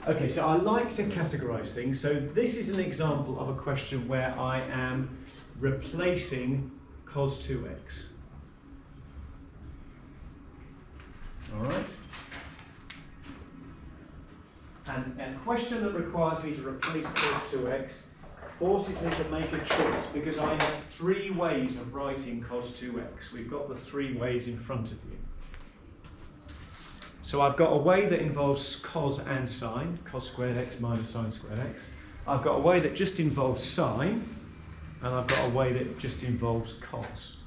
Okay, so I like to categorise things. So this is an example of a question where I am replacing cos 2x. All right? And a question that requires me to replace cos 2x forces me to make a choice because I have three ways of writing cos 2x. We've got the three ways in front of you. So I've got a way that involves cos and sine, cos squared x minus sine squared x. I've got a way that just involves sine, and I've got a way that just involves cos.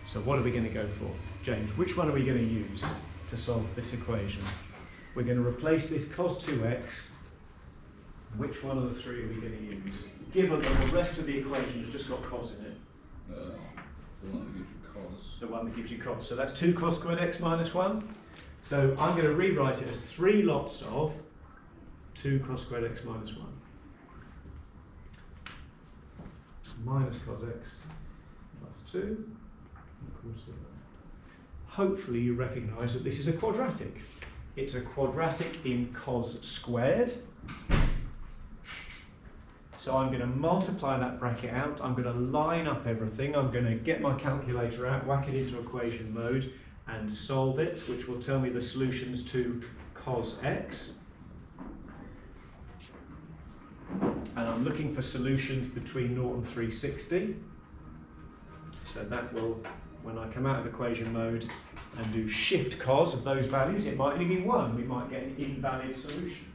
So what are we going to go for? James, which one are we going to use to solve this equation? We're going to replace this cos 2x. Which one of the three are we going to use? Given that the rest of the equation has just got cos in it. The one that gives you cos. The one that gives you cos. So that's 2 cos squared x minus 1. So I'm going to rewrite it as 3 lots of 2 cos squared x minus 1. Minus cos x plus 2 equals 0. Hopefully you recognise that this is a quadratic. It's a quadratic in cos squared. So I'm going to multiply that bracket out, I'm going to line up everything, I'm going to get my calculator out, whack it into equation mode and solve it, which will tell me the solutions to cos x. And I'm looking for solutions between 0 and 360. So that will, when I come out of equation mode and do shift cos of those values, it might only be 1, we might get an invalid solution.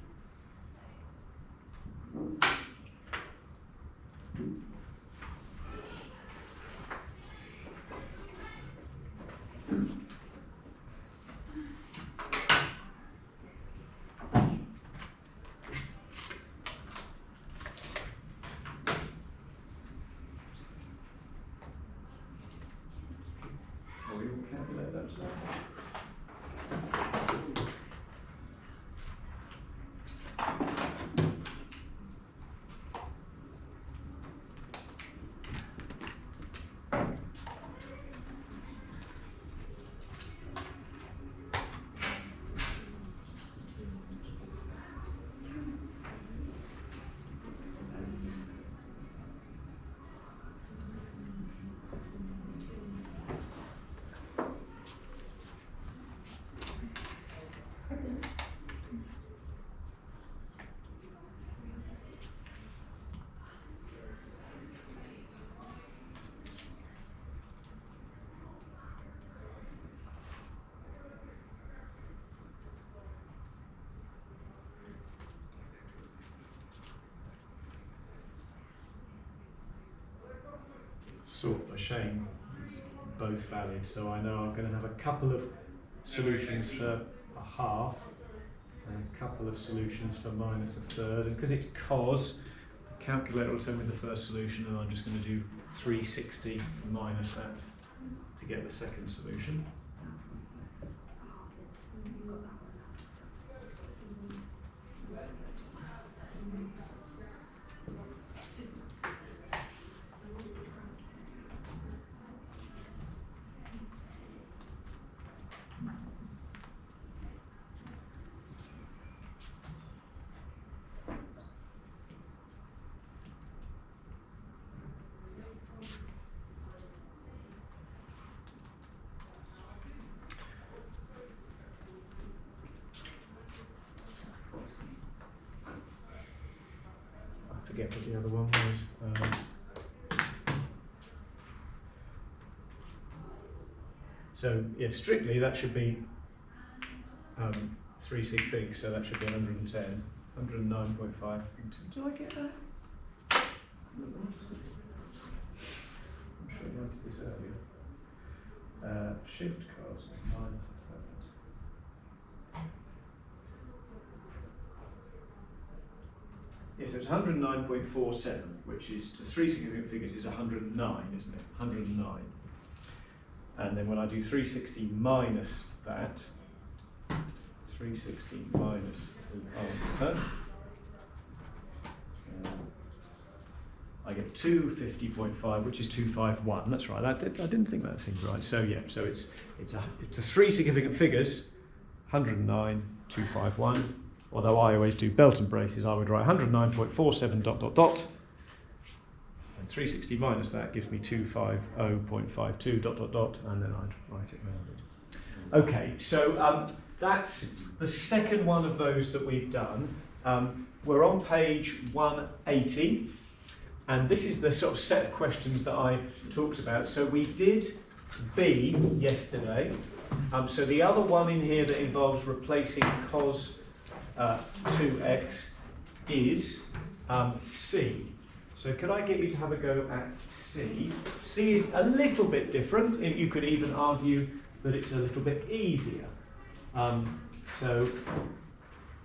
Sort of a shame, it's both valid, so I know I'm going to have a couple of solutions for a half and a couple of solutions for minus a third, and because it's cos, the calculator will tell me the first solution and I'm just going to do 360 minus that to get the second solution. Forget what the other one was. So yeah, strictly that should be 3 sig figs, so that should be 110, 109.5. Did I get that? I'm sure I wanted this earlier. Shift cos minus a third. Yes, so it's 109.47, which is, to 3 significant figures, is 109, isn't it? 109. And then when I do 360 minus that, 360 minus the answer, I get 250.5, which is 251. That's right. I didn't think that seemed right. So yeah, so it's 3 significant figures, 109,251. Although I always do belt and braces, I would write 109.47 ... And 360 minus that gives me 250.52 ... and then I'd write it rounded. Okay, so that's the second one of those that we've done. We're on page 180, and this is the sort of set of questions that I talked about. So we did B yesterday. So the other one in here that involves replacing cos 2x is C. So could I get you to have a go at C? C is a little bit different. You could even argue that it's a little bit easier. So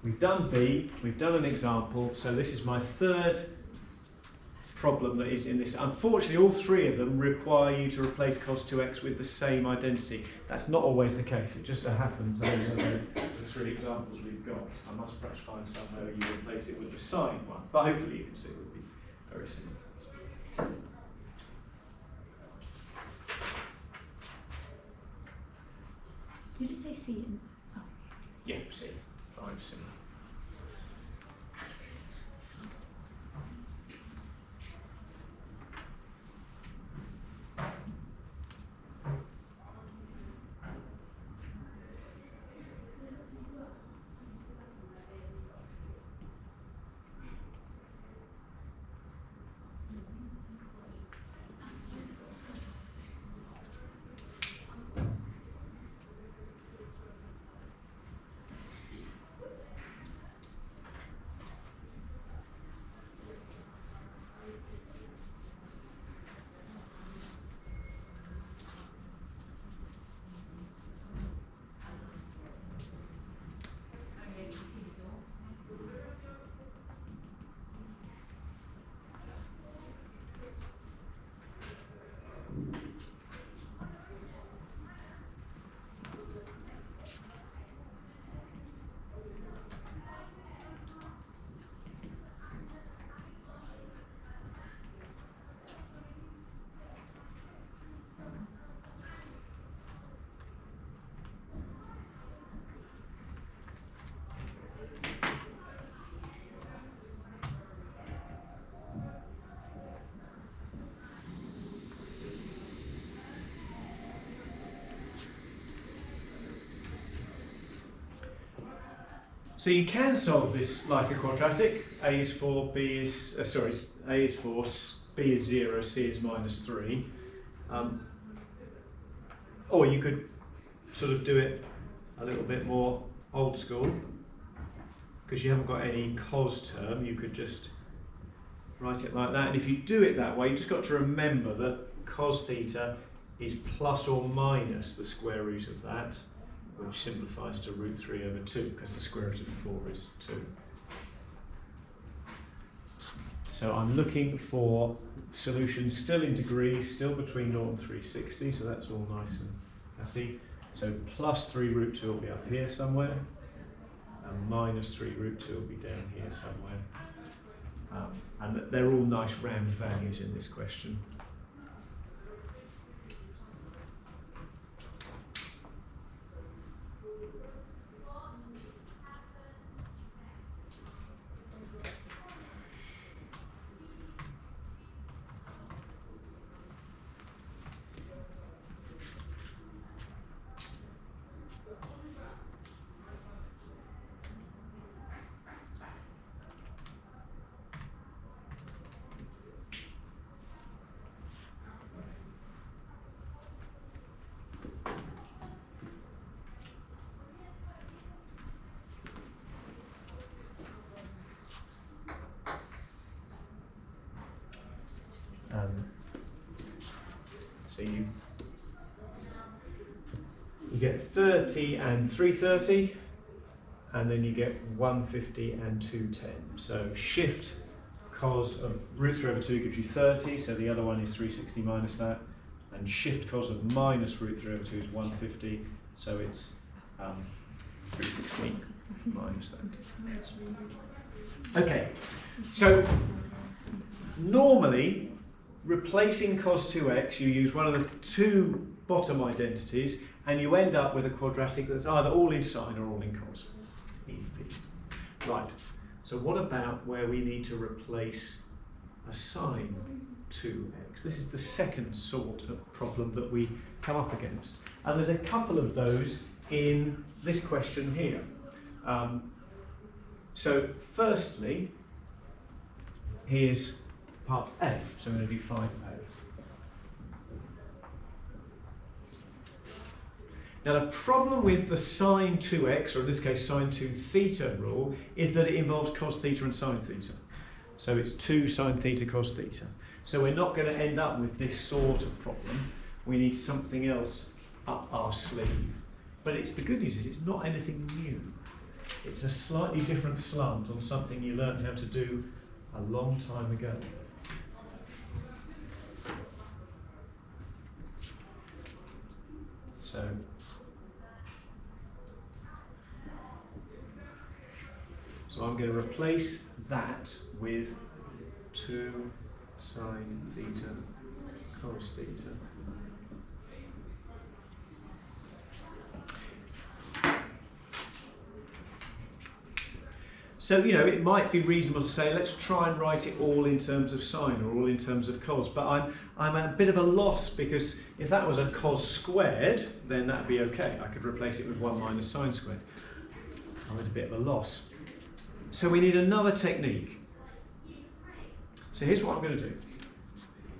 we've done B, we've done an example. So this is my third problem that is in this. Unfortunately, all three of them require you to replace cos 2x with the same identity. That's not always the case. It just so happens those are the three examples we've got. I must perhaps find somewhere you replace it with the sine one, but hopefully you can see it would be very similar. Did it say C? Oh. Yeah, C. 5 similar. So you can solve this like a quadratic. A is 4, B is, A is 4, B is 0, C is -3. Or you could sort of do it a little bit more old school. Because you haven't got any cos term, you could just write it like that. And if you do it that way, you've just got to remember that cos theta is plus or minus the square root of that, which simplifies to √3/2, because the square root of 4 is 2. So I'm looking for solutions still in degrees, still between 0 and 360, so that's all nice and happy. So plus 3√2 will be up here somewhere, and minus 3√2 will be down here somewhere. And they're all nice round values in this question. So you get 30 and 330, and then you get 150 and 210. So shift cos of √3/2 gives you 30, so the other one is 360 minus that, and shift cos of minus √3/2 is 150, so it's 360 minus that. Okay, so normally replacing cos 2x, you use one of the two bottom identities, and you end up with a quadratic that's either all in sine or all in cos. Easy peasy. Right, so what about where we need to replace a sine 2x? This is the second sort of problem that we come up against. And there's a couple of those in this question here. So firstly, here's part A, so I'm going to do 5A. Now the problem with the sine 2x, or in this case sine 2 theta rule, is that it involves cos theta and sine theta. So it's 2 sine theta cos theta. So we're not going to end up with this sort of problem. We need something else up our sleeve. But the good news is it's not anything new. It's a slightly different slant on something you learned how to do a long time ago. So I'm going to replace that with 2 sine theta cos theta. So, you know, it might be reasonable to say, let's try and write it all in terms of sine or all in terms of cos, but I'm at a bit of a loss, because if that was a cos squared, then that'd be okay. I could replace it with 1 minus sine squared. I'm at a bit of a loss. So we need another technique. So here's what I'm going to do.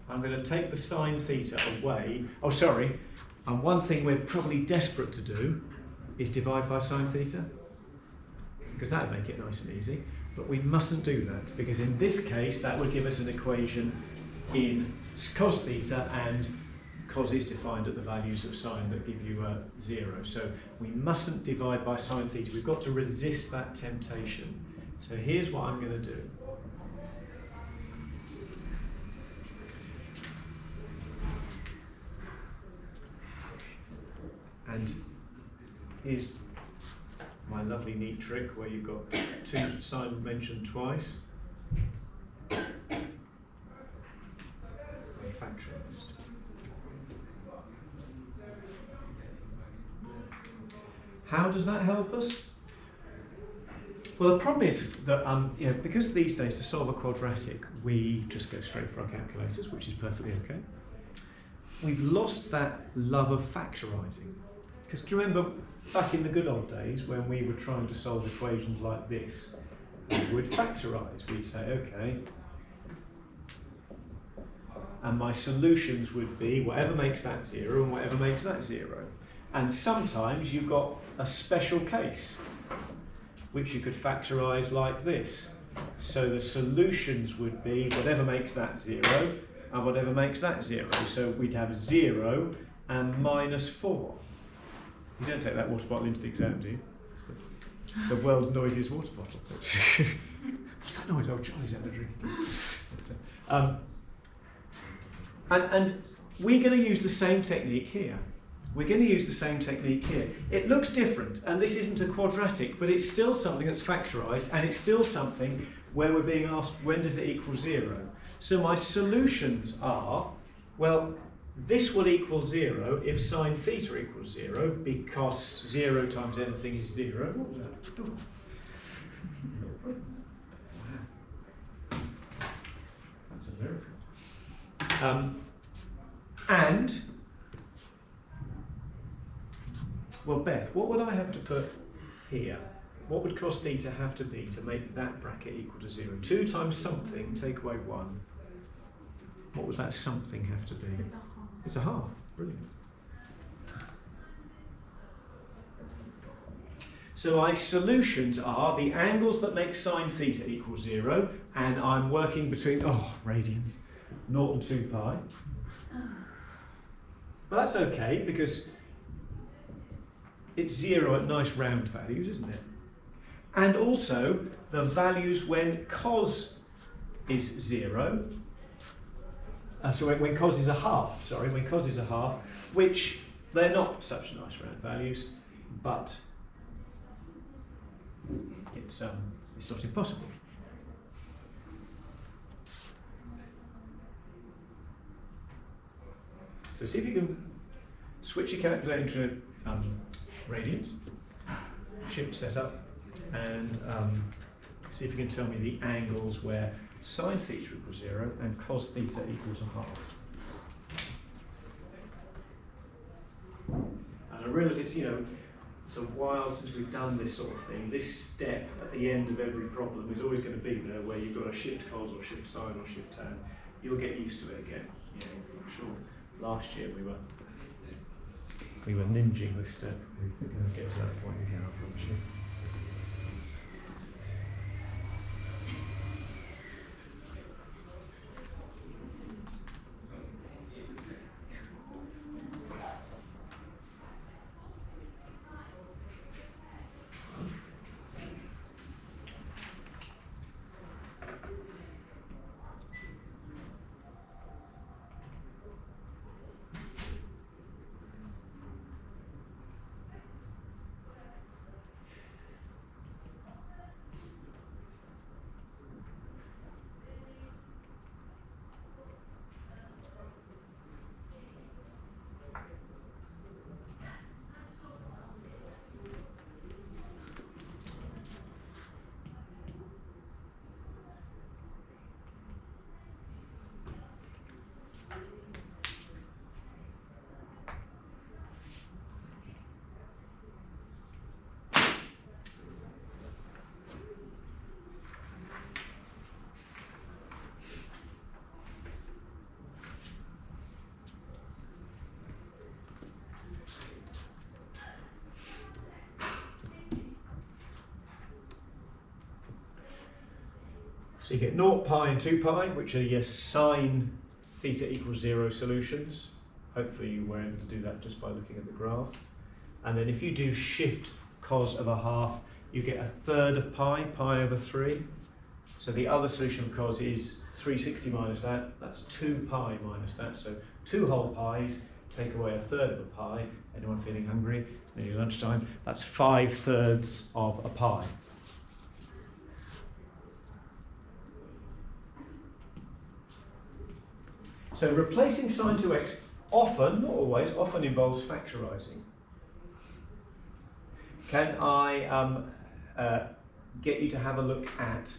I'm going to take the sine theta away. Oh, sorry. And one thing we're probably desperate to do is divide by sine theta, because that would make it nice and easy. But we mustn't do that, because in this case that would give us an equation in cos theta, and cos is defined at the values of sine that give you 0. So we mustn't divide by sine theta. We've got to resist that temptation. So here's what I'm going to do. And here's my lovely neat trick where you've got 2 sine mentioned twice. And factorised. How does that help us? Well, the problem is that you know, because these days to solve a quadratic we just go straight for our calculators, which is perfectly okay. We've lost that love of factorising. Because do you remember back in the good old days when we were trying to solve equations like this, we would factorise. We'd say, okay, and my solutions would be whatever makes that 0 and whatever makes that 0. And sometimes you've got a special case which you could factorise like this. So the solutions would be whatever makes that 0 and whatever makes that 0. So we'd have 0 and minus 4. You don't take that water bottle into the exam, do you? It's the world's noisiest water bottle. What's that noise? Oh, Charlie's having a drink. And we're going to use the same technique here. We're going to use the same technique here. It looks different, and this isn't a quadratic, but it's still something that's factorised, and it's still something where we're being asked, when does it equal 0? So my solutions are, well, this will equal 0 if sine theta equals 0, because 0 times anything is 0. What was that? Wow. That's a miracle. And, well, Beth, what would I have to put here? What would cos theta have to be to make that bracket equal to 0? 2 times something, take away 1. What would that something have to be? It's a half. Brilliant. So my solutions are the angles that make sine theta equal 0, and I'm working between, radians, 0 and 2 pi. But that's okay, because it's 0 at nice round values, isn't it? And also the values when cos is 0, so when cos is a half, when cos is a half, which they're not such nice round values, but it's not impossible. So see if you can switch your calculator into radians, shift setup, and see if you can tell me the angles where sine theta equals 0 and cos theta equals a half. And I realise it's, it's a while since we've done this sort of thing. This step at the end of every problem is always going to be there, where you've got a shift cos or shift sine or shift tan. You'll get used to it again. I'm sure last year we were ninjing this step. We're going to get to that point again, I promise you. So you get 0 pi and 2 pi, which are your sine theta equals 0 solutions. Hopefully you were able to do that just by looking at the graph. And then if you do shift cos of a half, you get a third of pi, pi over 3. So the other solution of cos is 360 minus that, that's 2 pi minus that. So 2 whole pi's take away a third of a pi. Anyone feeling hungry? It's nearly lunchtime. That's 5/3 of a pi. So replacing sine 2x often, not always, often involves factorising. Can I get you to have a look at,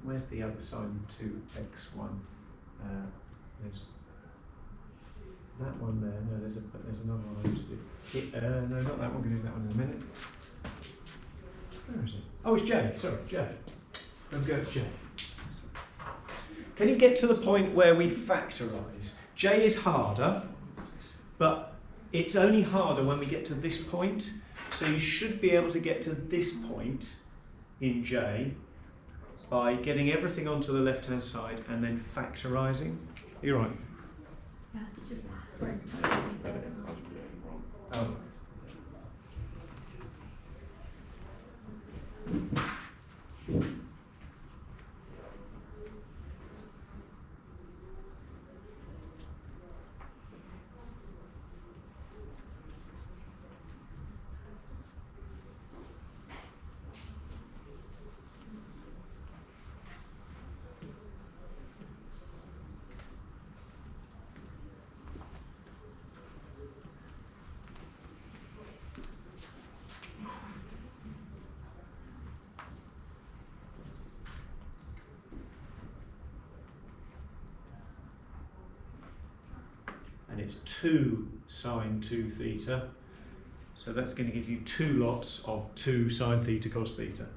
where's the other sine 2x one? There's that one there. No, there's another one I used to do. No, not that one. We're going to do that one in a minute. Where is it? Oh, it's J. Sorry, J. Let's go to J. Can you get to the point where we factorise? J is harder, but it's only harder when we get to this point. So you should be able to get to this point in J by getting everything onto the left-hand side and then factorising. You're right. Yeah, it's just Oh. And it's 2 sine 2 theta. So that's going to give you 2 lots of 2 sine theta cos theta.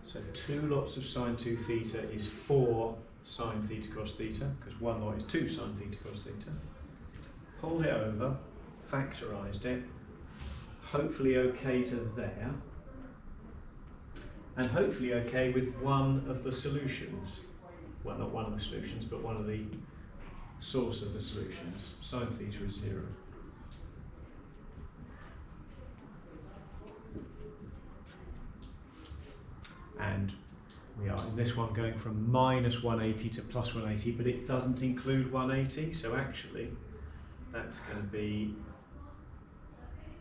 So 2 lots of sine 2 theta is 4 sine theta cos theta, because 1 lot is 2 sine theta cos theta. Pulled it over, factorised it, hopefully okay to there. and hopefully okay with one of the solutions. Well, not one of the solutions, but one of the source of the solutions. Sine theta is 0. And we are in this one going from minus 180 to plus 180, but it doesn't include 180, so actually that's going to be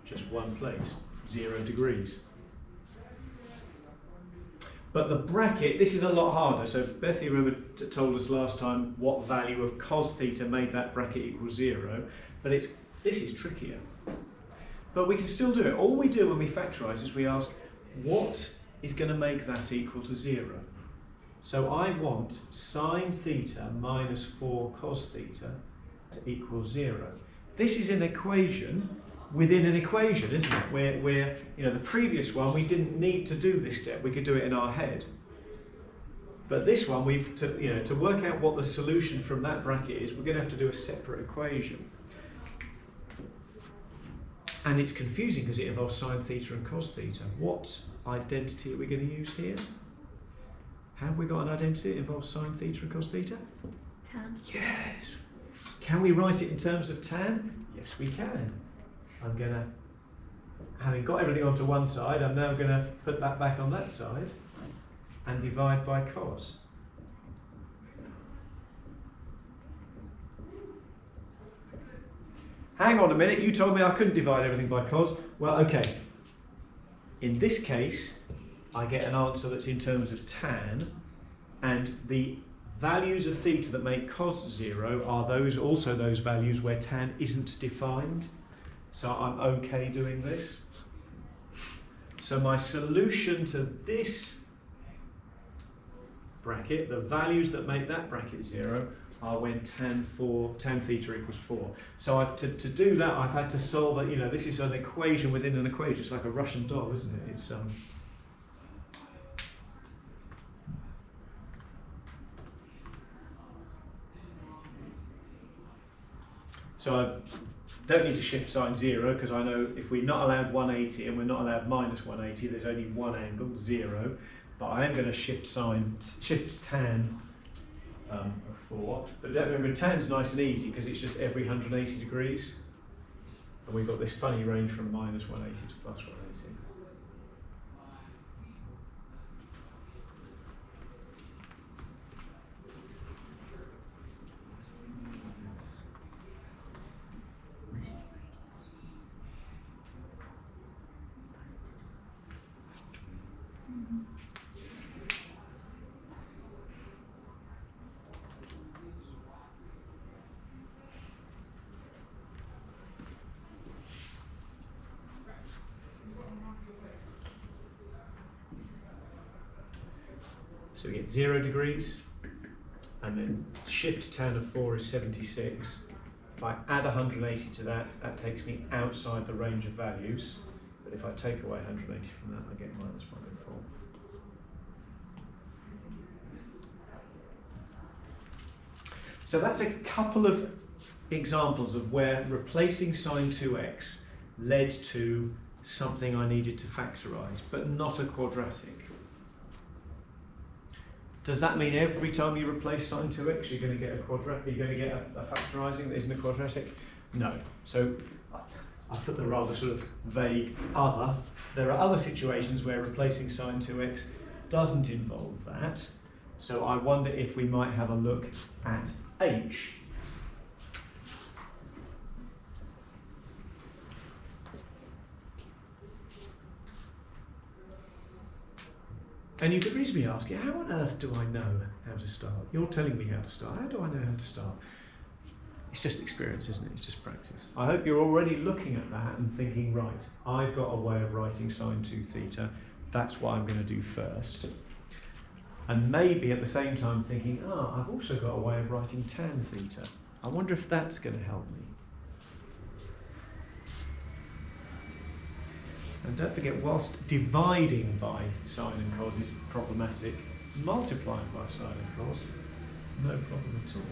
just one place, 0 degrees. But the bracket, this is a lot harder. So Bethy, remember, told us last time what value of cos theta made that bracket equal 0, but this is trickier. But we can still do it. All we do when we factorise is we ask, what is going to make that equal to 0? So I want sine theta minus 4 cos theta to equal 0. This is an equation within an equation, isn't it? Where the previous one, we didn't need to do this step. We could do it in our head. But this one, to work out what the solution from that bracket is, we're going to have to do a separate equation. And it's confusing because it involves sine theta and cos theta. What identity are we going to use here? Have we got an identity that involves sine theta and cos theta? Tan. Yes. Can we write it in terms of tan? Yes, we can. I'm going to, having got everything onto one side, I'm now going to put that back on that side and divide by cos. Hang on a minute, you told me I couldn't divide everything by cos. Well, okay. In this case, I get an answer that's in terms of tan, and the values of theta that make cos 0 are also those values where tan isn't defined. So I'm okay doing this. So my solution to this bracket, the values that make that bracket 0, are when tan theta equals 4. So to do that, I've had to solve it. This is an equation within an equation. It's like a Russian doll, isn't it? It's so I don't need to shift sine 0 because I know if we're not allowed 180 and we're not allowed minus 180, there's only one angle, 0. But I am going to shift tan of 4. But remember, tan's nice and easy because it's just every 180 degrees. And we've got this funny range from minus 180 to plus 180. So we get 0 degrees, and then shift tan of 4 is 76. If I add 180 to that, that takes me outside the range of values. But if I take away 180 from that, I get minus 104. So that's a couple of examples of where replacing sine 2x led to something I needed to factorise, but not a quadratic. Does that mean every time you replace sine 2x you're going to get a quadratic? You're going to get a factorising that isn't a quadratic? No. So I put the rather sort of vague other. There are other situations where replacing sine 2x doesn't involve that. So I wonder if we might have a look at h. And you could reasonably ask, how on earth do I know how to start? You're telling me how to start. How do I know how to start? It's just experience, isn't it? It's just practice. I hope you're already looking at that and thinking, right, I've got a way of writing sine 2 theta. That's what I'm going to do first. And maybe at the same time thinking, I've also got a way of writing tan theta. I wonder if that's going to help me. And don't forget, whilst dividing by sine and cos is problematic, multiplying by sine and cos, no problem at all.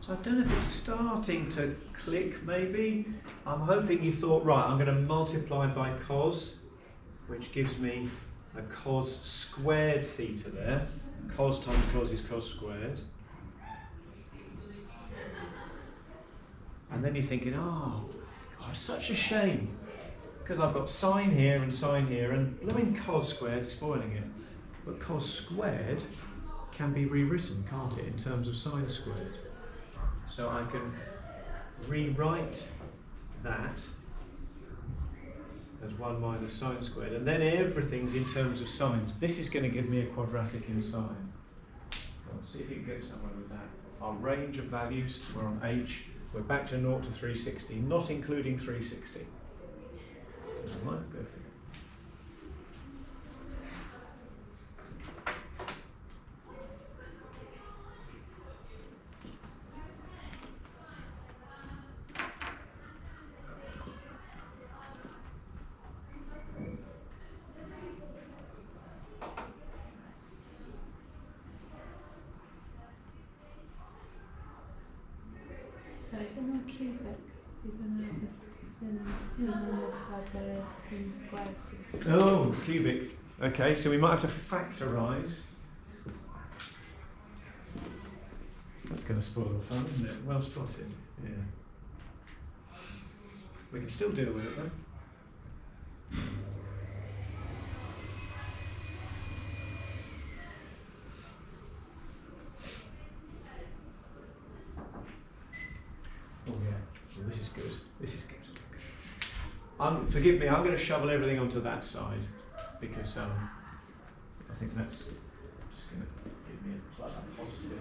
So I don't know if it's starting to click maybe. I'm hoping you thought, right, I'm going to multiply by cos, which gives me a cos squared theta there. Cos times cos is cos squared. And then you're thinking, oh, God, such a shame. Because I've got sine here, and blooming cos squared spoiling it. But cos squared can be rewritten, can't it, in terms of sine squared? So I can rewrite that as 1 minus sine squared, and then everything's in terms of sines. This is going to give me a quadratic in sine. Let's see if you can get somewhere with that. Our range of values, we're on h, we're back to 0 to 360, not including 360. Right, go for it. So is it not cubic? So you're going to have the sin multiplied by a sin squared theta. Oh, cubic. Okay, so we might have to factorise. That's going to spoil the fun, isn't it? Well spotted. Yeah. We can still deal with it though. Oh yeah, well, this is good. This is good. Forgive me, I'm going to shovel everything onto that side because I think that's just going to give me a positive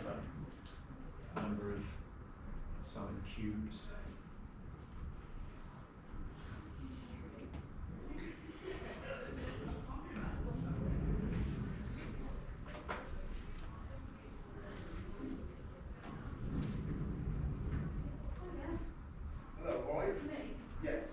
number of sine cubes. Hello, Roy? Yes.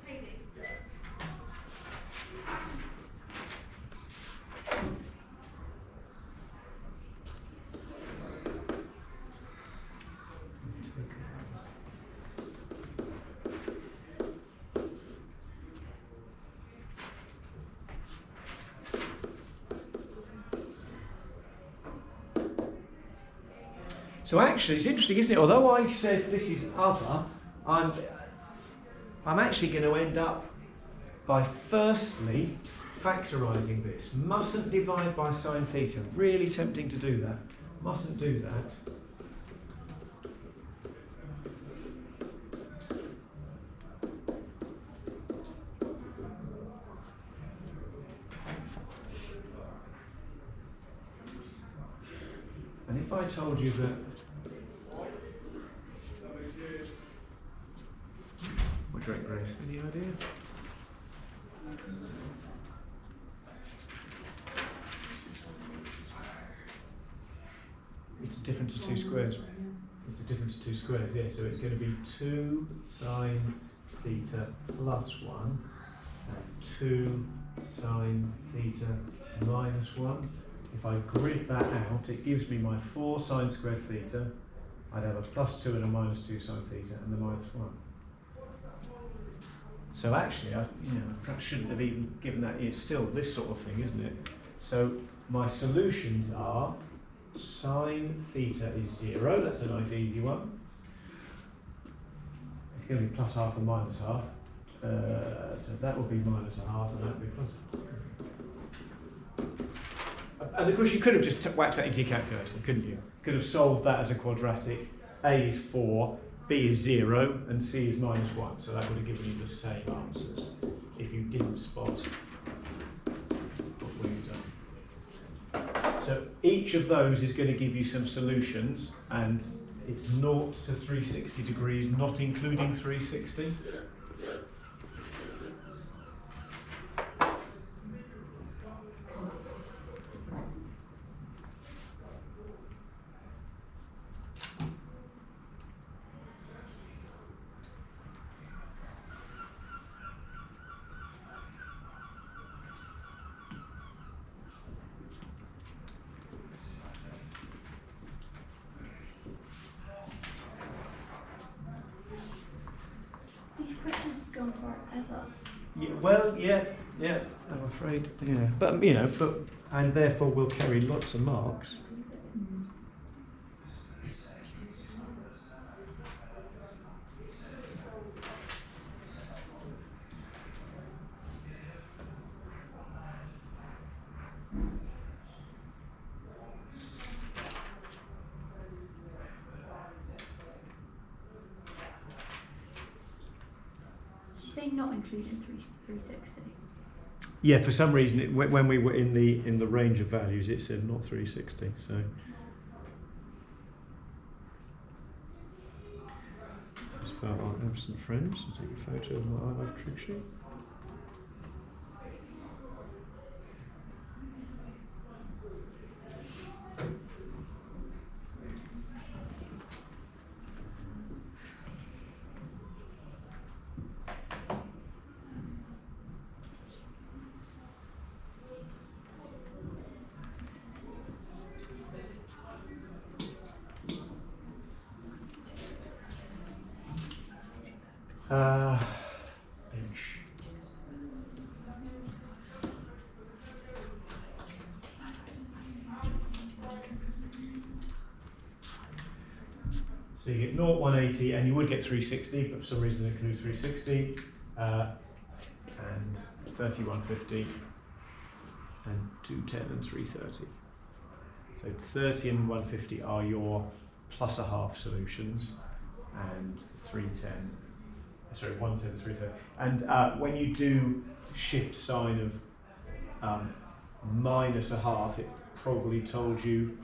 So actually, it's interesting, isn't it? Although I said this is other, I'm actually going to end up by firstly factorising this. Mustn't divide by sine theta. Really tempting to do that. Mustn't do that. And if I told you that... What's your Grace? Any idea? It's a difference of 2 squares. It's a difference of 2 squares, yeah. So it's going to be 2 sine theta plus 1 and 2 sine theta minus 1. If I grid that out, it gives me my 4 sine squared theta. I'd have a plus 2 and a minus 2 sine theta and the minus 1. So actually, I perhaps shouldn't have even given that. It's still this sort of thing, isn't it? So my solutions are sine theta is 0. That's a nice easy one. It's going to be plus half and minus half. So that will be minus a half and that will be plus half. And of course you could have just whacked that into your calculator, couldn't you? Could have solved that as a quadratic. A is 4, B is 0, and C is minus 1. So that would have given you the same answers if you didn't spot what we've done. So each of those is going to give you some solutions, and it's 0 to 360 degrees, not including 360. on forever. Yeah, well, yeah, I'm afraid, yeah. But, you know, and therefore will carry lots of marks. Did you say not including 360? Yeah, for some reason, when we were in the range of values, it said not 360. So this is for our absent friends. I'll take a photo of my I Love Trick sheet. Bench. So you get 0, 180, and you would get 360, but for some reason it includes 360, and 30, 150, and 210 and 330. So 30 and 150 are your plus a half solutions, and 310, sorry, 110 and 330. And when you do shift sign of minus a half, it probably told you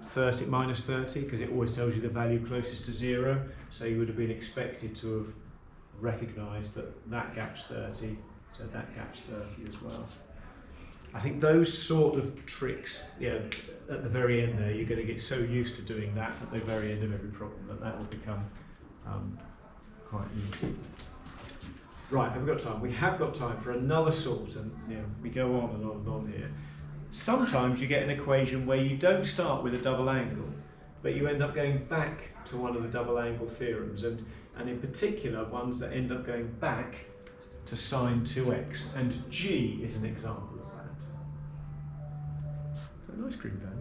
30 minus 30, because it always tells you the value closest to 0. So you would have been expected to have recognised that that gap's 30, so that gap's 30 as well. I think those sort of tricks, yeah, at the very end there, you're going to get so used to doing that at the very end of every problem that will become quite easy. Right, have we got time? We have got time for another sort, and you know, we go on and on and on here. Sometimes you get an equation where you don't start with a double angle, but you end up going back to one of the double angle theorems, and in particular ones that end up going back to sine 2x, and G is an example of that. Is that an ice cream van?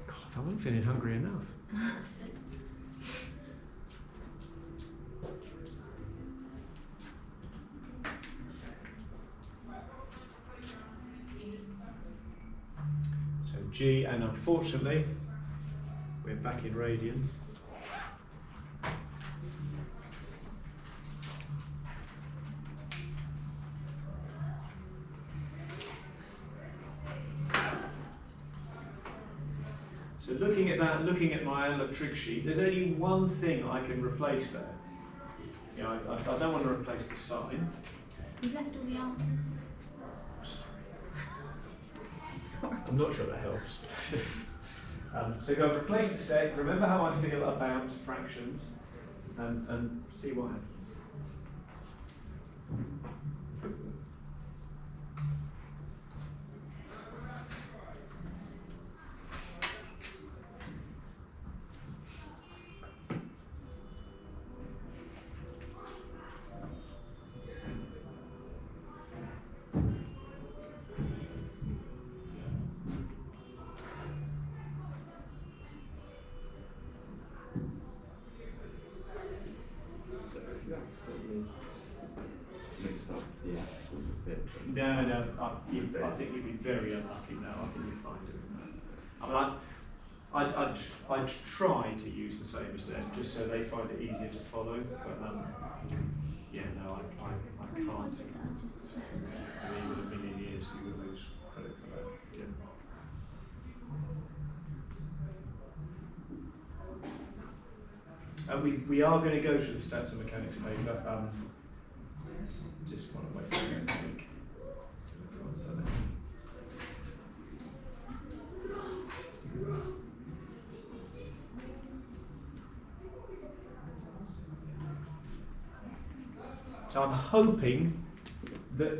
God, I wasn't feeling hungry enough. So G, and unfortunately, we're back in radians. So looking at that, looking at my trig sheet, there's only one thing I can replace there. You know, I don't want to replace the sign. You left all the answers. I'm not sure that helps. So go replace the set. Remember how I feel about fractions, and see what happens. Mixed up the axles a bit. No, I think you'd be very unlucky now. I think you'd find doing that. I mean, I'd try to use the same as them, just so they find it easier to follow. But yeah, no, I can't. I mean, in a million years, you would lose credit for that. Yeah. We are going to go through the stats and mechanics paper. Just want to wait for next week. Everyone's done it. So I'm hoping that,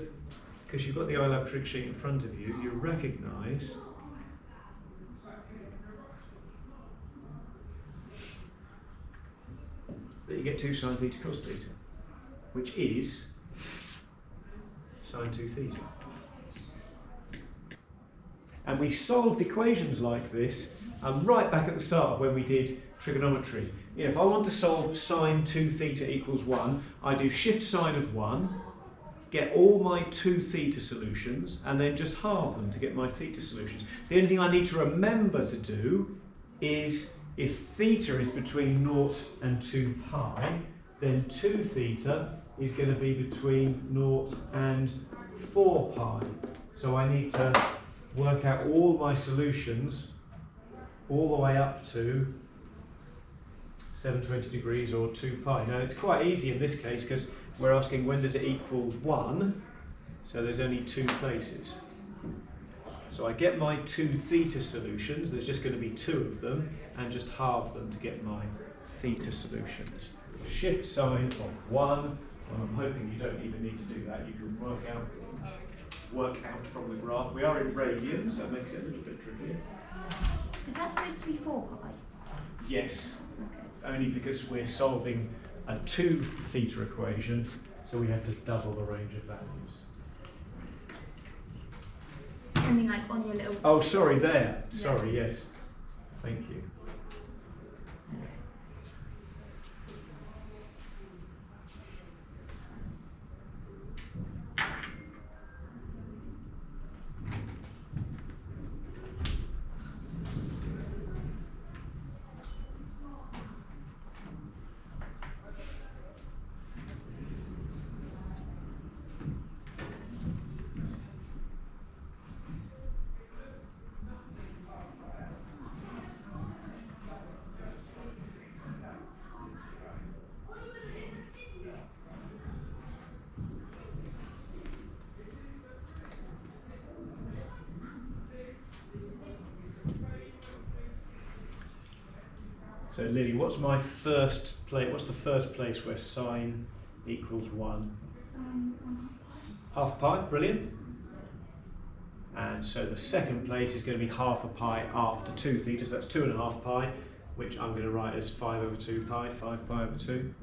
because you've got the I Love Trig sheet in front of you, you recognise that you get 2 sine theta cos theta. which is sine 2 theta. And we solved equations like this right back at the start when we did trigonometry. You know, if I want to solve sine 2 theta equals 1, I do shift sine of 1, get all my 2 theta solutions, and then just halve them to get my theta solutions. The only thing I need to remember to do is if theta is between 0 and 2 pi, then 2 theta is going to be between 0 and 4 pi. So I need to work out all my solutions all the way up to 720 degrees or 2 pi. Now it's quite easy in this case because we're asking when does it equal 1, so there's only 2 places. So I get my 2 theta solutions, there's just going to be 2 of them, and just halve them to get my theta solutions. Shift sine of 1, and I'm hoping you don't even need to do that, you can work out from the graph. We are in radians, so that makes it a little bit trickier. Is that supposed to be 4 pi? Yes, Okay. only because we're solving a 2 theta equation, so we have to double the range of values. I mean, like on your little. Oh, sorry, there. Yeah. Sorry, yes. Thank you. So Lily, what's the first place where sine equals 1? Half pi, brilliant. And so the second place is going to be half a pi after 2 theta, so that's 2.5 pi, which I'm going to write as 5 over 2 pi, 5 pi over 2.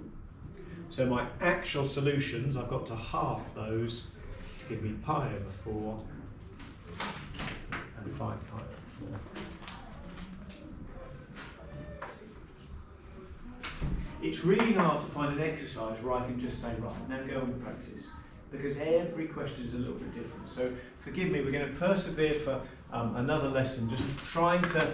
So my actual solutions, I've got to half those to give me pi over 4 and 5 pi over 4. It's really hard to find an exercise where I can just say, right, now go and practice, because every question is a little bit different. So forgive me, we're going to persevere for another lesson, just trying to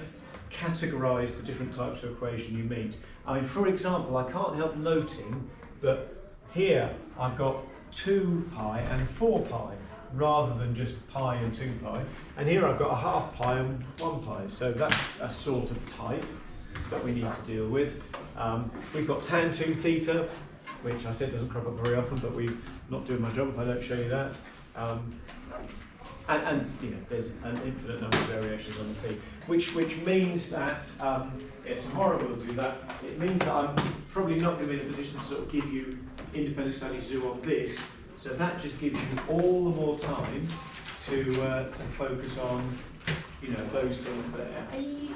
categorise the different types of equation you meet. I mean, for example, I can't help noting that here I've got 2 pi and 4 pi, rather than just pi and 2 pi. And here I've got a half pi and 1 pi, so that's a sort of type that we need to deal with. We've got tan 2 theta, which I said doesn't crop up very often, but we're not doing my job if I don't show you that. And you know, there's an infinite number of variations on the theme, which means that tomorrow we'll do that. It means that I'm probably not going to be in a position to sort of give you independent studies to do on this, so that just gives you all the more time to focus on, you know, those things there. Are you